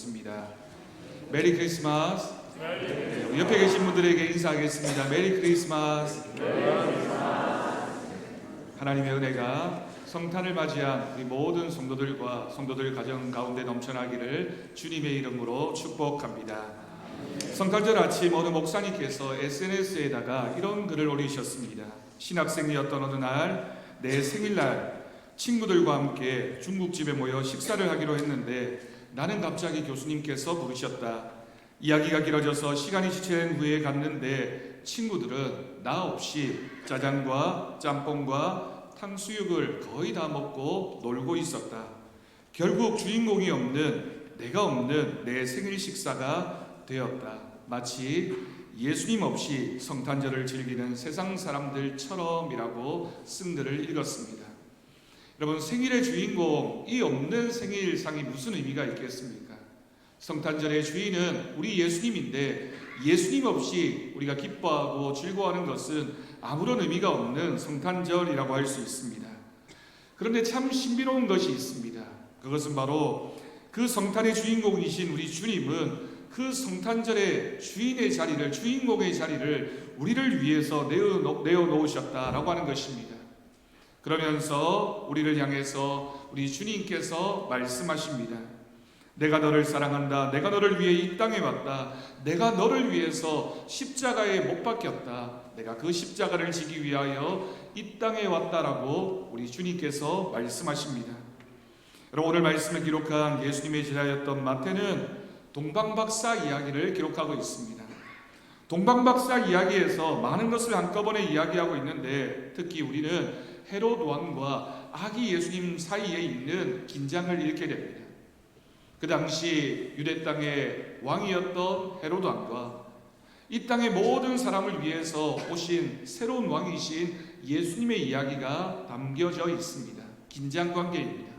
좋습니다. 메리 크리스마스. 옆에 계신 분들에게 인사하겠습니다. 메리 크리스마스. 하나님의 은혜가 성탄을 맞이한 우리 모든 성도들과 성도들 가정 가운데 넘쳐나기를 주님의 이름으로 축복합니다. 성탄절 아침 어느 목사님께서 SNS에다가 이런 글을 올리셨습니다. 신학생이었던 어느 날 내 생일날 친구들과 함께 중국집에 모여 식사를 하기로 했는데 나는 갑자기 교수님께서 부르셨다. 이야기가 길어져서 시간이 지체된 후에 갔는데 친구들은 나 없이 짜장과 짬뽕과 탕수육을 거의 다 먹고 놀고 있었다. 결국 주인공이 없는, 내가 없는 내 생일 식사가 되었다. 마치 예수님 없이 성탄절을 즐기는 세상 사람들처럼이라고 쓴 글을 읽었습니다. 여러분, 생일의 주인공이 없는 생일상이 무슨 의미가 있겠습니까? 성탄절의 주인은 우리 예수님인데 예수님 없이 우리가 기뻐하고 즐거워하는 것은 아무런 의미가 없는 성탄절이라고 할 수 있습니다. 그런데 참 신비로운 것이 있습니다. 그것은 바로 그 성탄의 주인공이신 우리 주님은 그 성탄절의 주인의 자리를, 주인공의 자리를 우리를 위해서 내어놓으셨다라고 하는 것입니다. 그러면서 우리를 향해서 우리 주님께서 말씀하십니다. 내가 너를 사랑한다. 내가 너를 위해 이 땅에 왔다. 내가 너를 위해서 십자가에 못 박혔다. 내가 그 십자가를 지기 위하여 이 땅에 왔다라고 우리 주님께서 말씀하십니다. 여러분, 오늘 말씀을 기록한 예수님의 제자였던 마태는 동방박사 이야기를 기록하고 있습니다. 동방박사 이야기에서 많은 것을 한꺼번에 이야기하고 있는데 특히 우리는 헤롯 왕과 아기 예수님 사이에 있는 긴장을 잃게 됩니다. 그 당시 유대 땅의 왕이었던 헤롯 왕과 이 땅의 모든 사람을 위해서 오신 새로운 왕이신 예수님의 이야기가 담겨져 있습니다. 긴장 관계입니다.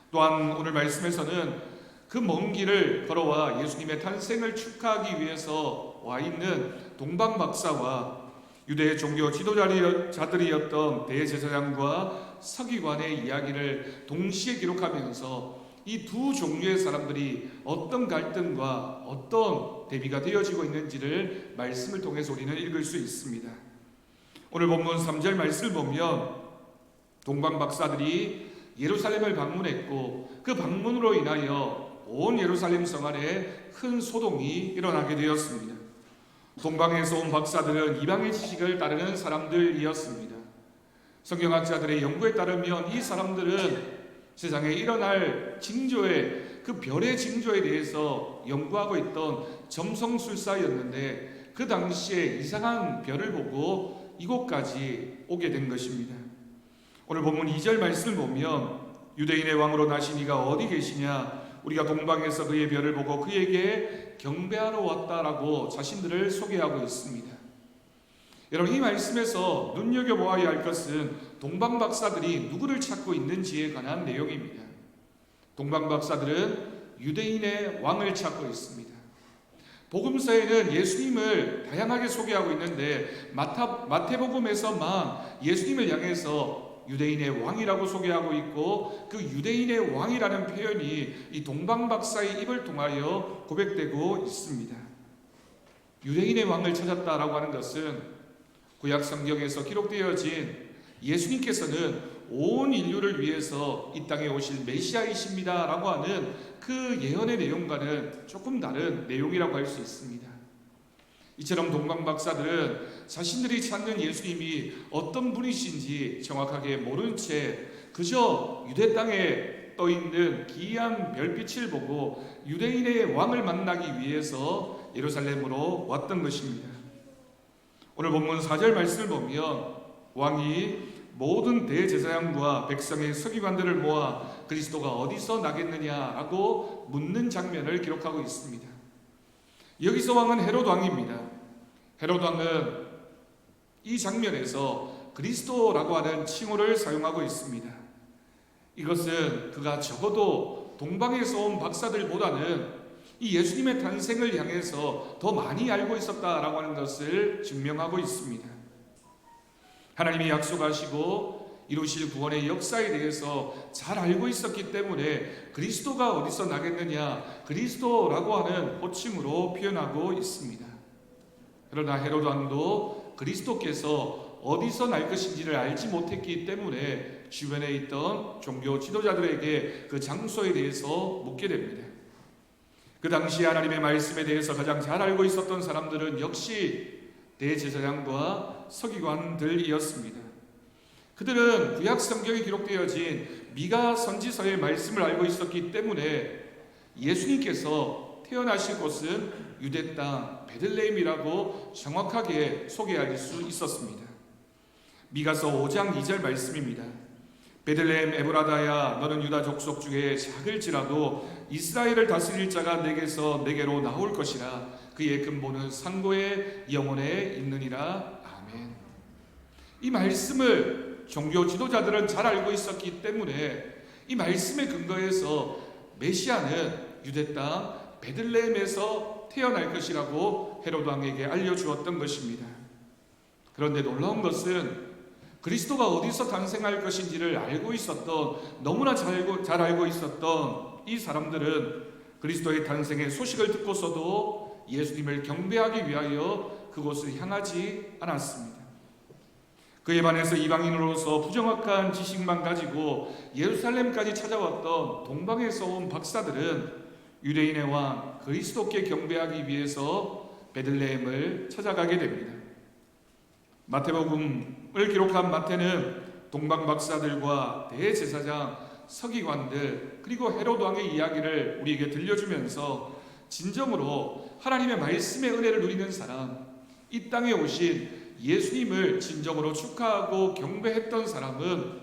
또한 오늘 말씀에서는 그 먼 길을 걸어와 예수님의 탄생을 축하하기 위해서 와 있는 동방박사와 유대의 종교 지도자들이었던 대제사장과 서기관의 이야기를 동시에 기록하면서 이 두 종류의 사람들이 어떤 갈등과 어떤 대비가 되어지고 있는지를 말씀을 통해서 우리는 읽을 수 있습니다. 오늘 본문 3절 말씀을 보면 동방박사들이 예루살렘을 방문했고 그 방문으로 인하여 온 예루살렘 성 안에 큰 소동이 일어나게 되었습니다. 동방에서 온 박사들은 이방의 지식을 따르는 사람들이었습니다. 성경학자들의 연구에 따르면 이 사람들은 세상에 일어날 징조의 그 별의 징조에 대해서 연구하고 있던 점성술사였는데 그 당시에 이상한 별을 보고 이곳까지 오게 된 것입니다. 오늘 본문 2절 말씀을 보면 유대인의 왕으로 나신 이가 어디 계시냐? 우리가 동방에서 그의 별을 보고 그에게 경배하러 왔다라고 자신들을 소개하고 있습니다. 여러분, 이 말씀에서 눈여겨보아야 할 것은 동방박사들이 누구를 찾고 있는지에 관한 내용입니다. 동방박사들은 유대인의 왕을 찾고 있습니다. 복음서에는 예수님을 다양하게 소개하고 있는데 마태복음에서만 예수님을 향해서 유대인의 왕이라고 소개하고 있고 그 유대인의 왕이라는 표현이 이 동방박사의 입을 통하여 고백되고 있습니다. 유대인의 왕을 찾았다라고 하는 것은 구약 성경에서 기록되어진 예수님께서는 온 인류를 위해서 이 땅에 오실 메시아이십니다 라고 하는 그 예언의 내용과는 조금 다른 내용이라고 할 수 있습니다. 이처럼 동방박사들은 자신들이 찾는 예수님이 어떤 분이신지 정확하게 모른 채 그저 유대 땅에 떠있는 기이한 별빛을 보고 유대인의 왕을 만나기 위해서 예루살렘으로 왔던 것입니다. 오늘 본문 4절 말씀을 보면 왕이 모든 대제사장과 백성의 서기관들을 모아 그리스도가 어디서 나겠느냐라고 묻는 장면을 기록하고 있습니다. 여기서 왕은 헤롯 왕입니다. 헤롯 왕은 이 장면에서 그리스도라고 하는 칭호를 사용하고 있습니다. 이것은 그가 적어도 동방에서 온 박사들보다는 이 예수님의 탄생을 향해서 더 많이 알고 있었다라고 하는 것을 증명하고 있습니다. 하나님이 약속하시고 이루실 구원의 역사에 대해서 잘 알고 있었기 때문에 그리스도가 어디서 나겠느냐, 그리스도라고 하는 호칭으로 표현하고 있습니다. 그러나 헤롯 왕도 그리스도께서 어디서 날 것인지를 알지 못했기 때문에 주변에 있던 종교 지도자들에게 그 장소에 대해서 묻게 됩니다. 그 당시 하나님의 말씀에 대해서 가장 잘 알고 있었던 사람들은 역시 대제사장과 서기관들이었습니다. 그들은 구약 성경에 기록되어진 미가 선지서의 말씀을 알고 있었기 때문에 예수님께서 태어나실 곳은 유대 땅 베들레헴이라고 정확하게 소개할 수 있었습니다. 미가서 5장 2절 말씀입니다. 베들레헴 에브라다야, 너는 유다 족속 중에 작을지라도 이스라엘을 다스릴 자가 내게로 나올 것이라. 그의 근본은 상고의 영혼에 있느니라. 아멘. 이 말씀을 종교 지도자들은 잘 알고 있었기 때문에 이 말씀에 근거해서 메시아는 유대 땅 베들레헴에서 태어날 것이라고 헤롯 왕에게 알려주었던 것입니다. 그런데 놀라운 것은 그리스도가 어디서 탄생할 것인지를 알고 있었던, 너무나 잘 알고 있었던 이 사람들은 그리스도의 탄생의 소식을 듣고서도 예수님을 경배하기 위하여 그곳을 향하지 않았습니다. 그에 반해서 이방인으로서 부정확한 지식만 가지고 예루살렘까지 찾아왔던 동방에서 온 박사들은 유대인의 왕 그리스도께 경배하기 위해서 베들레헴을 찾아가게 됩니다. 마태복음을 기록한 마태는 동방 박사들과 대제사장, 서기관들, 그리고 헤롯 왕의 이야기를 우리에게 들려주면서 진정으로 하나님의 말씀의 은혜를 누리는 사람, 이 땅에 오신 예수님을 진정으로 축하하고 경배했던 사람은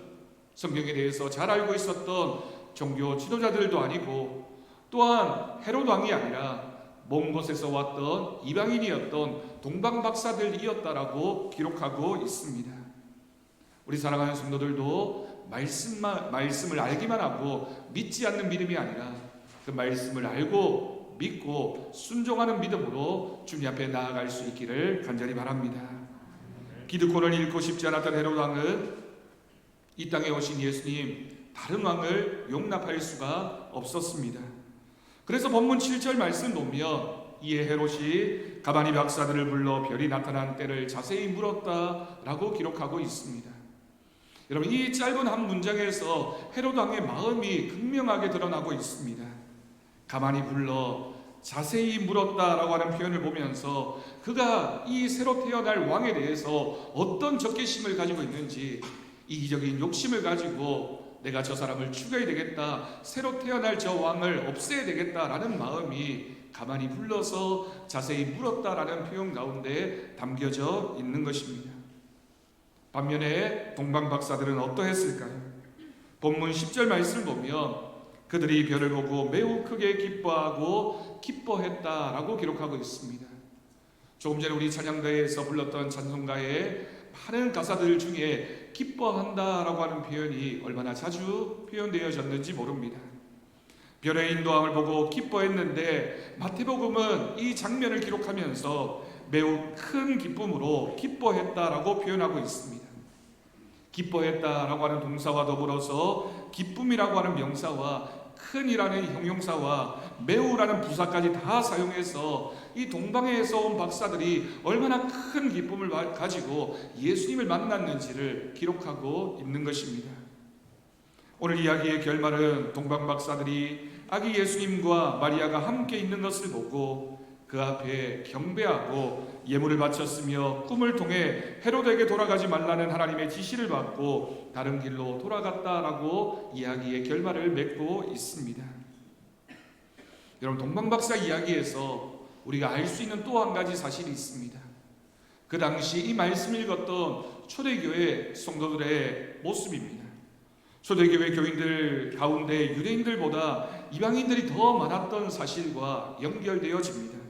성경에 대해서 잘 알고 있었던 종교 지도자들도 아니고, 또한 헤롯 왕이 아니라 먼 곳에서 왔던 이방인이었던 동방 박사들이었다라고 기록하고 있습니다. 우리 사랑하는 성도들도 말씀을 알기만 하고 믿지 않는 믿음이 아니라 그 말씀을 알고 믿고 순종하는 믿음으로 주님 앞에 나아갈 수 있기를 간절히 바랍니다. 기득권을 잃고 싶지 않았던 헤롯 왕은 이 땅에 오신 예수님 다른 왕을 용납할 수가 없었습니다. 그래서 본문 7절 말씀 보면 이에 헤롯이 가만히 박사들을 불러 별이 나타난 때를 자세히 물었다라고 기록하고 있습니다. 여러분, 이 짧은 한 문장에서 헤롯 왕의 마음이 극명하게 드러나고 있습니다. 가만히 불러 자세히 물었다라고 하는 표현을 보면서 그가 이 새로 태어날 왕에 대해서 어떤 적개심을 가지고 있는지, 이기적인 욕심을 가지고 내가 저 사람을 죽여야 되겠다, 새로 태어날 저 왕을 없애야 되겠다라는 마음이 가만히 불러서 자세히 물었다라는 표현 가운데 담겨져 있는 것입니다. 반면에 동방 박사들은 어떠했을까요? 본문 10절 말씀을 보면 그들이 별을 보고 매우 크게 기뻐하고 기뻐했다라고 기록하고 있습니다. 조금 전에 우리 찬양대에서 불렀던 찬송가의 많은 가사들 중에 기뻐한다라고 하는 표현이 얼마나 자주 표현되어졌는지 모릅니다. 별의 인도함을 보고 기뻐했는데 마태복음은 이 장면을 기록하면서 매우 큰 기쁨으로 기뻐했다라고 표현하고 있습니다. 기뻐했다라고 하는 동사와 더불어서 기쁨이라고 하는 명사와 큰이라는 형용사와 매우라는 부사까지 다 사용해서 이 동방에서 온 박사들이 얼마나 큰 기쁨을 가지고 예수님을 만났는지를 기록하고 있는 것입니다. 오늘 이야기의 결말은 동방 박사들이 아기 예수님과 마리아가 함께 있는 것을 보고 그 앞에 경배하고 예물을 바쳤으며 꿈을 통해 헤롯에게 돌아가지 말라는 하나님의 지시를 받고 다른 길로 돌아갔다라고 이야기의 결말을 맺고 있습니다. 여러분, 동방박사 이야기에서 우리가 알 수 있는 또 한 가지 사실이 있습니다. 그 당시 이 말씀 읽었던 초대교회 성도들의 모습입니다. 초대교회 교인들 가운데 유대인들보다 이방인들이 더 많았던 사실과 연결되어집니다.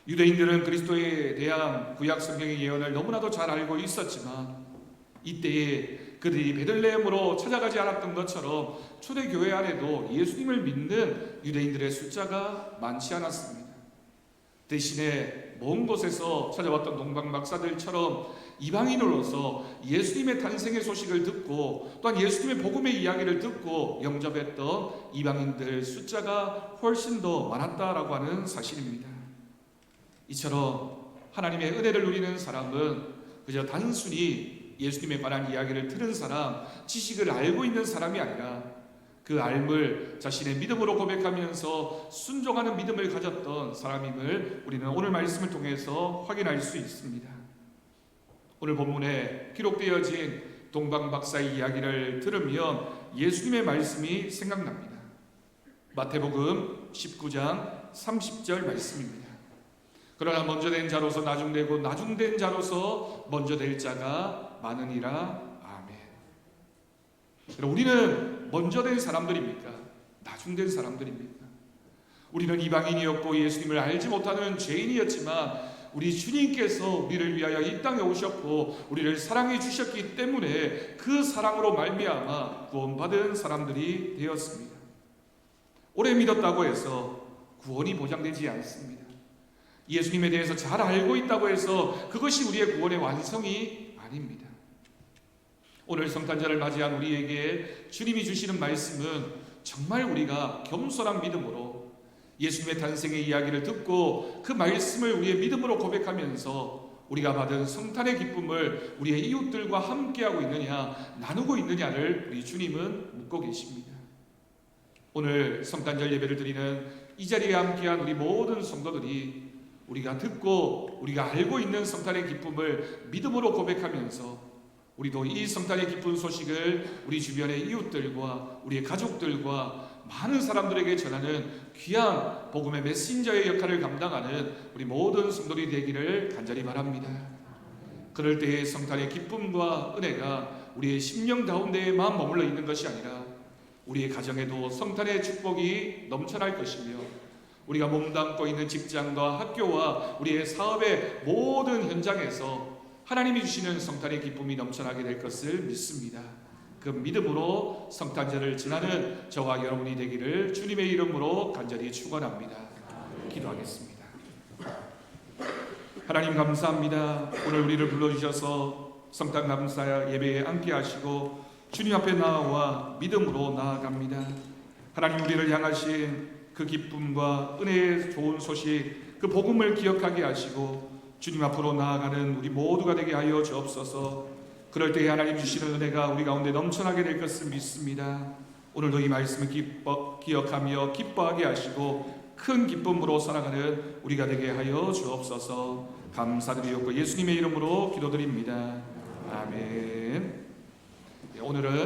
유대인들은 그리스도에 대한 구약 성경의 예언을 너무나도 잘 알고 있었지만 이때에 그들이 베들레헴으로 찾아가지 않았던 것처럼 초대교회 안에도 예수님을 믿는 유대인들의 숫자가 많지 않았습니다. 대신에 먼 곳에서 찾아왔던 동방 박사들처럼 이방인으로서 예수님의 탄생의 소식을 듣고 또한 예수님의 복음의 이야기를 듣고 영접했던 이방인들 숫자가 훨씬 더 많았다라고 하는 사실입니다. 이처럼 하나님의 은혜를 누리는 사람은 그저 단순히 예수님에 관한 이야기를 들은 사람, 지식을 알고 있는 사람이 아니라 그 알을 자신의 믿음으로 고백하면서 순종하는 믿음을 가졌던 사람임을 우리는 오늘 말씀을 통해서 확인할 수 있습니다. 오늘 본문에 기록되어진 동방 박사의 이야기를 들으면 예수님의 말씀이 생각납니다. 마태복음 19장 30절 말씀입니다. 그러나 먼저 된 자로서 나중되고 나중된 자로서 먼저 될 자가 많으니라. 아멘. 우리는 먼저 된 사람들입니까? 나중된 사람들입니까? 우리는 이방인이었고 예수님을 알지 못하는 죄인이었지만 우리 주님께서 우리를 위하여 이 땅에 오셨고 우리를 사랑해 주셨기 때문에 그 사랑으로 말미암아 구원받은 사람들이 되었습니다. 오래 믿었다고 해서 구원이 보장되지 않습니다. 예수님에 대해서 잘 알고 있다고 해서 그것이 우리의 구원의 완성이 아닙니다. 오늘 성탄절을 맞이한 우리에게 주님이 주시는 말씀은 정말 우리가 겸손한 믿음으로 예수님의 탄생의 이야기를 듣고 그 말씀을 우리의 믿음으로 고백하면서 우리가 받은 성탄의 기쁨을 우리의 이웃들과 함께하고 있느냐, 나누고 있느냐를 우리 주님은 묻고 계십니다. 오늘 성탄절 예배를 드리는 이 자리에 함께한 우리 모든 성도들이 우리가 듣고 우리가 알고 있는 성탄의 기쁨을 믿음으로 고백하면서 우리도 이 성탄의 기쁜 소식을 우리 주변의 이웃들과 우리의 가족들과 많은 사람들에게 전하는 귀한 복음의 메신저의 역할을 감당하는 우리 모든 성도들이 되기를 간절히 바랍니다. 그럴 때의 성탄의 기쁨과 은혜가 우리의 심령 가운데에만 머물러 있는 것이 아니라 우리의 가정에도 성탄의 축복이 넘쳐날 것이며 우리가 몸담고 있는 직장과 학교와 우리의 사업의 모든 현장에서 하나님이 주시는 성탄의 기쁨이 넘쳐나게 될 것을 믿습니다. 그 믿음으로 성탄절을 지나는 저와 여러분이 되기를 주님의 이름으로 간절히 축원합니다. 기도하겠습니다. 하나님 감사합니다. 오늘 우리를 불러주셔서 성탄 감사 예배에 함께 하시고 주님 앞에 나와 믿음으로 나아갑니다. 하나님 우리를 향하신 그 기쁨과 은혜의 좋은 소식, 그 복음을 기억하게 하시고 주님 앞으로 나아가는 우리 모두가 되게 하여 주옵소서. 그럴 때에 하나님 주시는 은혜가 우리 가운데 넘쳐나게 될 것을 믿습니다. 오늘도 이 말씀을 기억하며 기뻐하게 하시고 큰 기쁨으로 살아가는 우리가 되게 하여 주옵소서. 감사드리옵고 예수님의 이름으로 기도드립니다. 아멘. 오늘은